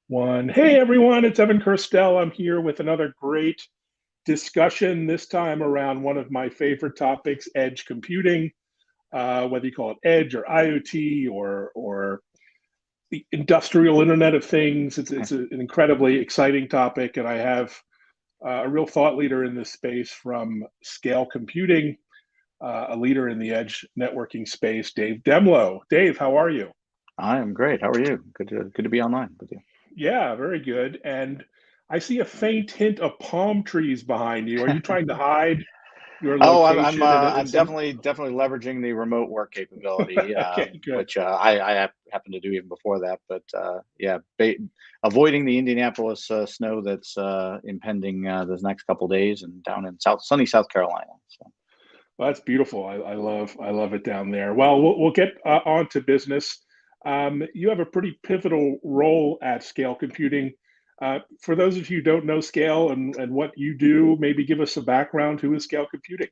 One. Hey everyone, it's Evan Kirstel. I'm here with another great discussion, this time around one of my favorite topics, edge computing. Whether you call it edge or IoT or the industrial Internet of Things, it's an incredibly exciting topic, and I have a real thought leader in this space from Scale Computing, a leader in the edge networking space, Dave Demlow. Dave, how are you? I am great. How are you? Good to be online with you. Yeah, very good. And I see a faint hint of palm trees behind you. Are you trying to hide your Oh, I'm location in I'm some? definitely leveraging the remote work capability, Okay, good. which I happen to do even before that. But yeah, avoiding the Indianapolis snow that's impending this next couple days, and down in sunny South Carolina. So. Well, that's beautiful. I love it down there. Well, we'll get on to business. You have a pretty pivotal role at Scale Computing. For those of you who don't know Scale and what you do, maybe give us a background. Who is Scale Computing?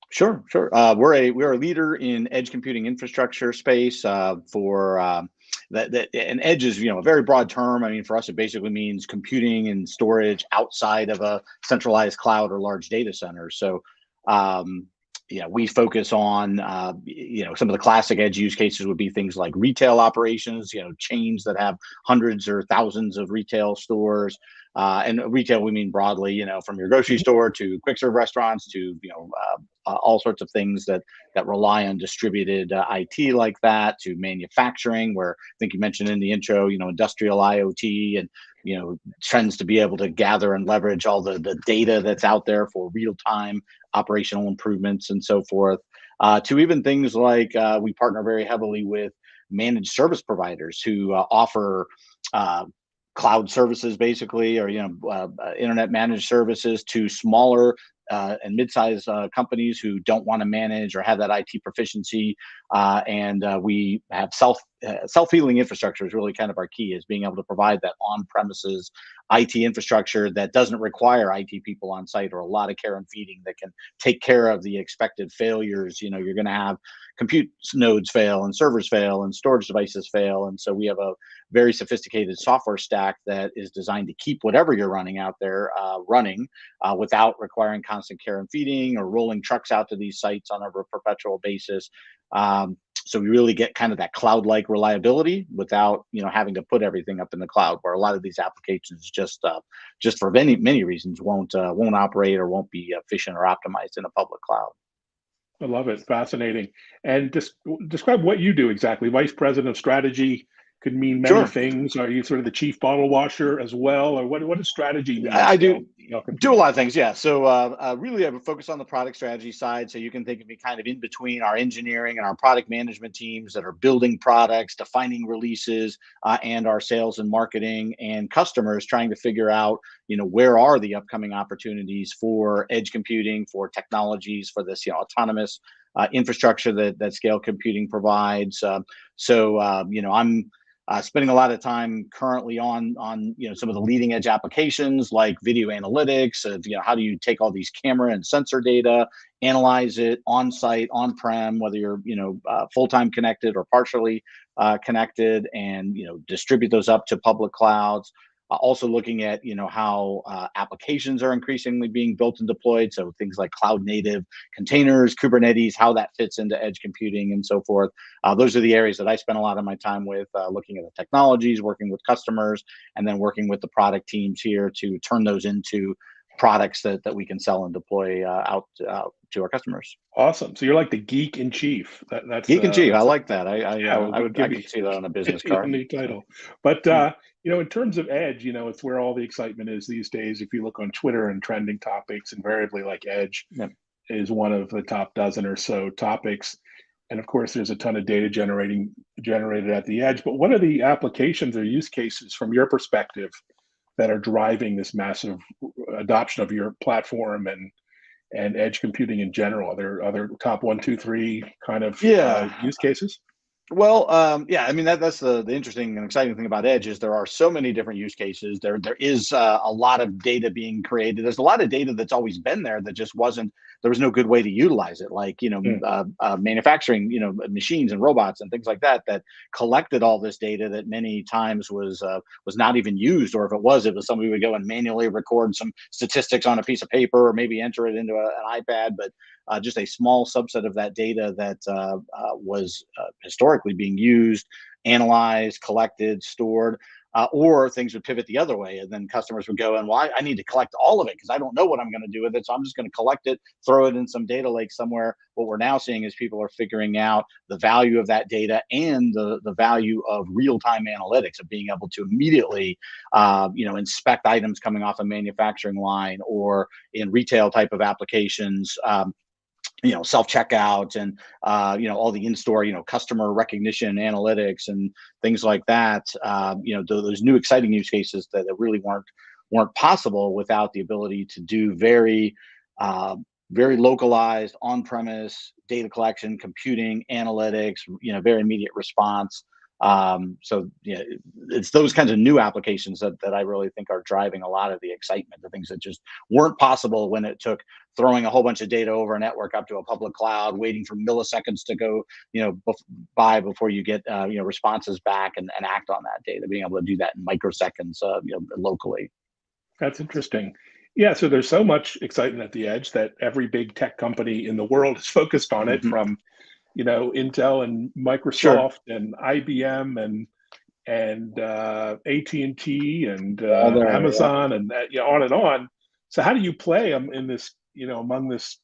Sure. We're a leader in edge computing infrastructure space for that. And edge is a very broad term. I mean, for us, it basically means computing and storage outside of a centralized cloud or large data center. So, um, yeah, we focus on some of the classic edge use cases would be things like retail operations. Chains that have hundreds or thousands of retail stores. And retail, we mean broadly, from your grocery Mhm. store to quick serve restaurants to all sorts of things that rely on distributed IT like that, to manufacturing, where I think you mentioned in the intro, industrial IoT and trends to be able to gather and leverage all the data that's out there for real time operational improvements and so forth. To even things like we partner very heavily with managed service providers who offer uh, cloud services basically, or internet managed services to smaller and mid-sized companies who don't want to manage or have that IT proficiency. And we have self-healing infrastructure is really kind of our key, is being able to provide that on-premises IT infrastructure that doesn't require IT people on site or a lot of care and feeding, that can take care of the expected failures. You're going to have compute nodes fail and servers fail and storage devices fail. And so we have a very sophisticated software stack that is designed to keep whatever you're running out there running without requiring constant care and feeding or rolling trucks out to these sites on a perpetual basis. So we really get kind of that cloud-like reliability without having to put everything up in the cloud, where a lot of these applications just for many reasons won't operate or won't be efficient or optimized in a public cloud. I love it. Fascinating. And just describe what you do exactly. Vice President of Strategy could mean many Sure. things. Are you sort of the chief bottle washer as well, or what does strategy mean at I do Scale do a Computing? lot of things, yeah. So really, I would focus on the product strategy side. So you can think of me kind of in between our engineering and our product management teams that are building products, defining releases, and our sales and marketing and customers trying to figure out, where are the upcoming opportunities for edge computing, for technologies, for this, autonomous infrastructure that Scale Computing provides. I'm spending a lot of time currently on some of the leading edge applications like video analytics of how do you take all these camera and sensor data, analyze it on site, on prem, whether you're full time connected or partially connected, and distribute those up to public clouds. Also looking at how applications are increasingly being built and deployed, so things like cloud native containers, Kubernetes, how that fits into edge computing and so forth. Those are the areas that I spend a lot of my time with, looking at the technologies, working with customers, and then working with the product teams here to turn those into products that we can sell and deploy out to our customers. Awesome. So you're like the geek in chief. That's Geek and Chief, I that's like that. yeah. We'll I give you could see that on a business a card. new So title. But yeah, in terms of edge, it's where all the excitement is these days. If you look on Twitter and trending topics, invariably like edge yeah. is one of the top dozen or so topics. And of course, there's a ton of data generated at the edge. But what are the applications or use cases from your perspective that are driving this massive adoption of your platform and edge computing in general? Are there other top one, two, three kind of Yeah. use cases? Well, yeah, I mean that's the interesting and exciting thing about Edge is there are so many different use cases. There is a lot of data being created. There's a lot of data that's always been there that just wasn't there was no good way to utilize it, like, Mm. manufacturing, machines and robots and things like that that collected all this data that many times was not even used, or if it was somebody would go and manually record some statistics on a piece of paper or maybe enter it into an iPad, but just a small subset of that data that was historically being used, analyzed, collected, stored. Or things would pivot the other way, and then customers would go and, well, I need to collect all of it because I don't know what I'm going to do with it, so I'm just going to collect it, throw it in some data lake somewhere. What we're now seeing is people are figuring out the value of that data and the value of real-time analytics, of being able to immediately inspect items coming off a manufacturing line, or in retail type of applications, self-checkout, and all the in-store customer recognition analytics and things like that. Those new exciting use cases that really weren't possible without the ability to do very localized on-premise data collection, computing, analytics, very immediate response. So it's those kinds of new applications that I really think are driving a lot of the excitement, the things that just weren't possible when it took throwing a whole bunch of data over a network up to a public cloud, waiting for milliseconds to go, by before you get, responses back and act on that data, being able to do that in microseconds, locally. That's interesting. Yeah, so there's so much excitement at the edge that every big tech company in the world is focused on it, Hmm. from Intel and Sure. Microsoft and IBM and AT&T and All there. Yeah. Amazon, and on and on. So how do you play in this, among this,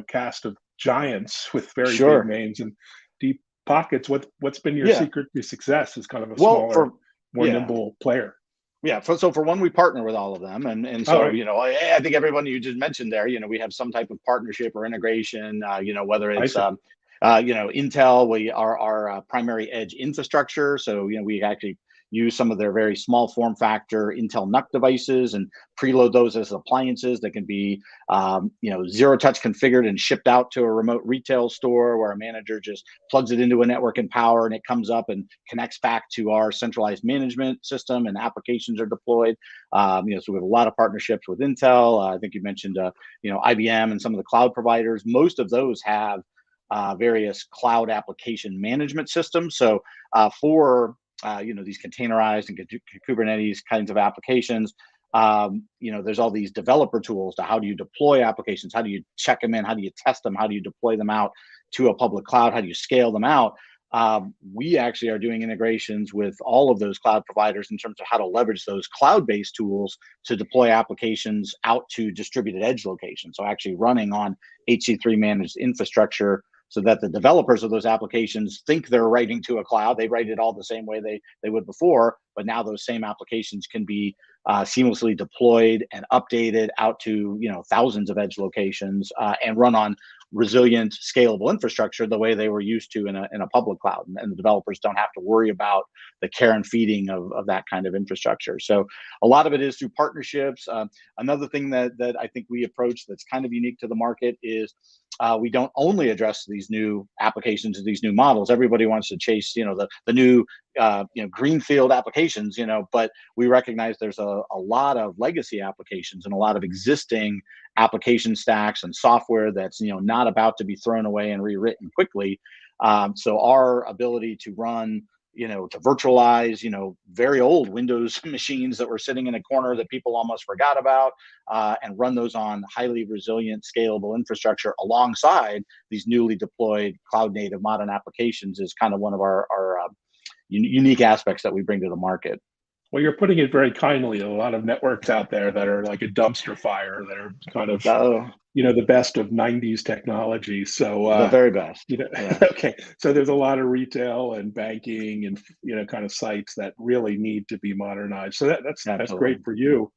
cast of giants with very big Sure. names and deep pockets? What's been your Yeah. secret to success as kind of a Well, smaller, for more yeah. nimble player? Yeah, so for one, we partner with all of them, and All so right, I think everyone you just mentioned there, we have some type of partnership or integration. Whether I it's see. Intel, we are our primary edge infrastructure, so we actually use some of their very small form factor Intel NUC devices and preload those as appliances that can be zero touch configured and shipped out to a remote retail store, where a manager just plugs it into a network and power, and it comes up and connects back to our centralized management system, and applications are deployed. So we have a lot of partnerships with Intel. I think you mentioned IBM and some of the cloud providers. Most of those have various cloud application management systems. So for these containerized and Kubernetes kinds of applications, there's all these developer tools to how do you deploy applications, how do you check them in, how do you test them, how do you deploy them out to a public cloud, how do you scale them out. We actually are doing integrations with all of those cloud providers in terms of how to leverage those cloud-based tools to deploy applications out to distributed edge locations. So actually running on HC3 managed infrastructure, so that the developers of those applications think they're writing to a cloud. They write it all the same way they would before, but now those same applications can be seamlessly deployed and updated out to thousands of edge locations, and run on resilient, scalable infrastructure the way they were used to in a public cloud. And the developers don't have to worry about the care and feeding of that kind of infrastructure. So a lot of it is through partnerships. Another thing that I think we approach that's kind of unique to the market is we don't only address these new applications and these new models. Everybody wants to chase, the new, greenfield applications, but we recognize there's a lot of legacy applications and a lot of existing application stacks and software that's, not about to be thrown away and rewritten quickly. So our ability to run, to virtualize, very old Windows machines that were sitting in a corner that people almost forgot about, and run those on highly resilient, scalable infrastructure alongside these newly deployed cloud native modern applications is kind of one of our unique aspects that we bring to the market. Well, you're putting it very kindly. A lot of networks out there that are like a dumpster fire, that are kind of, Oh, the best of 90s technology. So, the very best. Yeah, okay. So there's a lot of retail and banking and, kind of sites that really need to be modernized. So that's great absolutely. for you.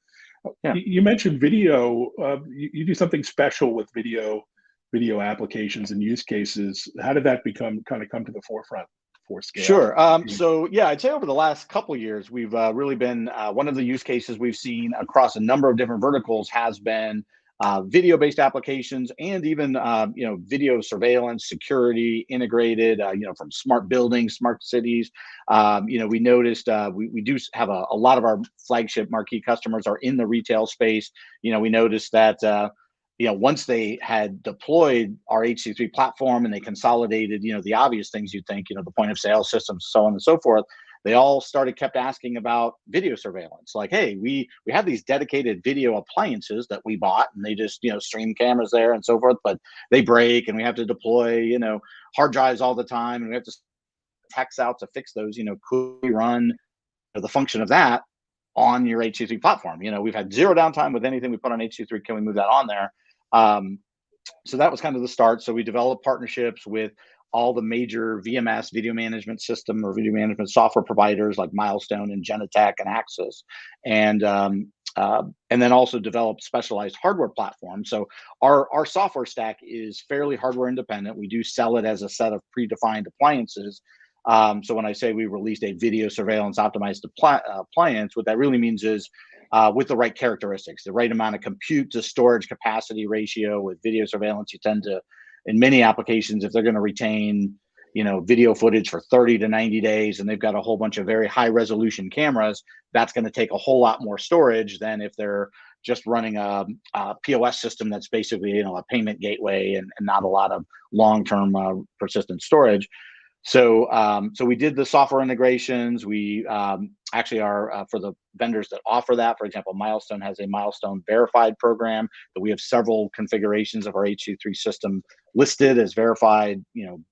Yeah. You mentioned video. You do something special with video applications and use cases. How did that come to the forefront for scale? Sure. So yeah, I'd say over the last couple of years, we've really been one of the use cases we've seen across a number of different verticals has been video-based applications, and even video surveillance, security integrated. From smart buildings, smart cities. We noticed we do have a lot of our flagship marquee customers are in the retail space. We noticed that. once they had deployed our HC3 platform and they consolidated, the obvious things you'd think, the point of sale systems, so on and so forth, they all kept asking about video surveillance. Like, hey, we have these dedicated video appliances that we bought, and they just, stream cameras there and so forth, but they break, and we have to deploy, hard drives all the time, and we have to techs out to fix those. Could we run the function of that on your HC3 platform? We've had zero downtime with anything we put on HC3. Can we move that on there? So that was kind of the start. So we developed partnerships with all the major VMS, video management system or video management software providers like Milestone and Genetec and Axis, and then also developed specialized hardware platforms. So our software stack is fairly hardware independent. We do sell it as a set of predefined appliances. So when I say we released a video surveillance optimized appliance, what that really means is with the right characteristics, the right amount of compute to storage capacity ratio. With video surveillance, you tend to, in many applications, if they're going to retain, video footage for 30 to 90 days, and they've got a whole bunch of very high resolution cameras, that's going to take a whole lot more storage than if they're just running a POS system that's basically, a payment gateway and not a lot of long-term persistent storage. So we did the software integrations. We actually are for the vendors that offer that. For example, Milestone has a Milestone Verified program that we have several configurations of our HC3 system listed as verified,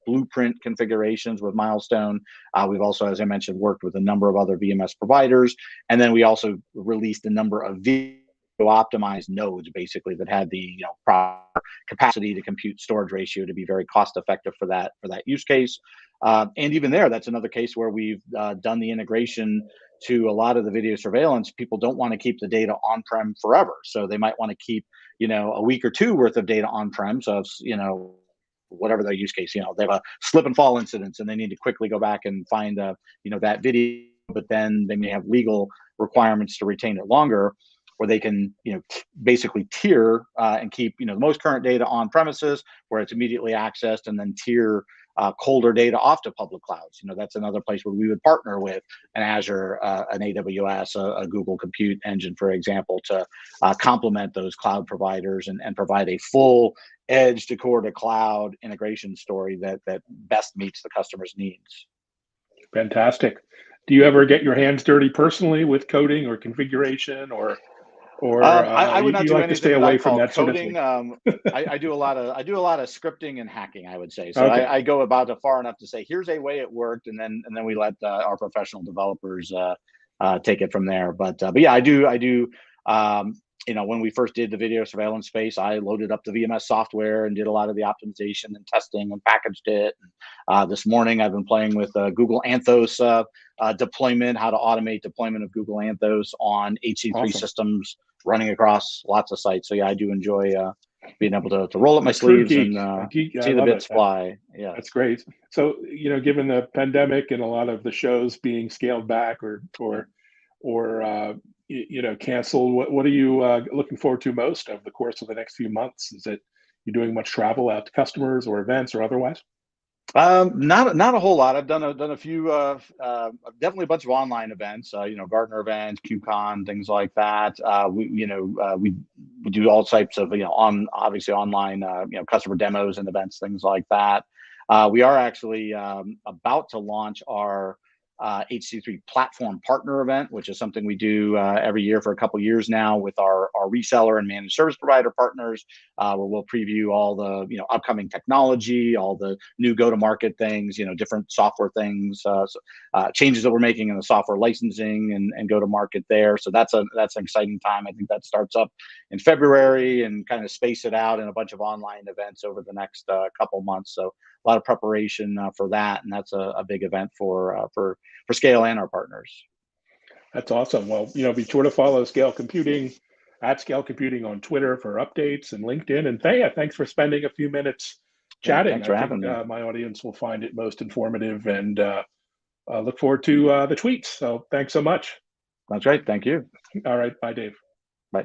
blueprint configurations with Milestone. We've also, as I mentioned, worked with a number of other VMS providers, and then we also released a number of video optimized nodes, basically, that had the proper capacity to compute storage ratio to be very cost effective for that use case. And even there, that's another case where we've done the integration to a lot of the video surveillance. People don't want to keep the data on-prem forever. So they might want to keep, a week or two worth of data on-prem. So if, whatever their use case, they have a slip and fall incidents and they need to quickly go back and find, that video, but then they may have legal requirements to retain it longer, where they can, basically tier and keep, the most current data on premises where it's immediately accessed, and then tier colder data off to public clouds. That's another place where we would partner with an Azure, an AWS, a Google Compute Engine, for example, to complement those cloud providers and provide a full edge to core to cloud integration story that best meets the customer's needs. Fantastic. Do you ever get your hands dirty personally with coding or configuration, or I would not do like anything to stay that away I from call that coding. sort of thing? I do a lot of scripting and hacking, I would say. So Okay. I go about it far enough to say, here's a way it worked, and then we let our professional developers take it from there. But yeah, I do. When we first did the video surveillance space, I loaded up the VMS software and did a lot of the optimization and testing and packaged it. And, this morning, I've been playing with Google Anthos deployment, how to automate deployment of Google Anthos on HC3 Awesome. systems running across lots of sites. So yeah, I do enjoy being able to roll up my True sleeves and geek. see the bits fly. Yeah, That's great. So, given the pandemic and a lot of the shows being scaled back or canceled, what are you looking forward to most over the course of the next few months? Is it you doing much travel out to customers or events or otherwise? Not a whole lot. I've done a few, definitely a bunch of online events, Gartner events, QCon, things like that. We do all types of, obviously online, customer demos and events, things like that. We are actually about to launch our HC3 platform partner event, which is something we do every year for a couple of years now with our reseller and managed service provider partners, where we'll preview all the upcoming technology, all the new go-to-market things, different software things, changes that we're making in the software licensing and go-to-market there. So that's an exciting time. I think that starts up in February and kind of space it out in a bunch of online events over the next couple months. So a lot of preparation for that, and that's a big event for Scale and our partners. That's awesome. Well, be sure to follow Scale Computing at Scale Computing on Twitter for updates and LinkedIn. And Thea, thanks for spending a few minutes chatting. Thanks for having me. My audience will find it most informative, and look forward to the tweets. So thanks so much. That's right. Thank you. All right. Bye, Dave.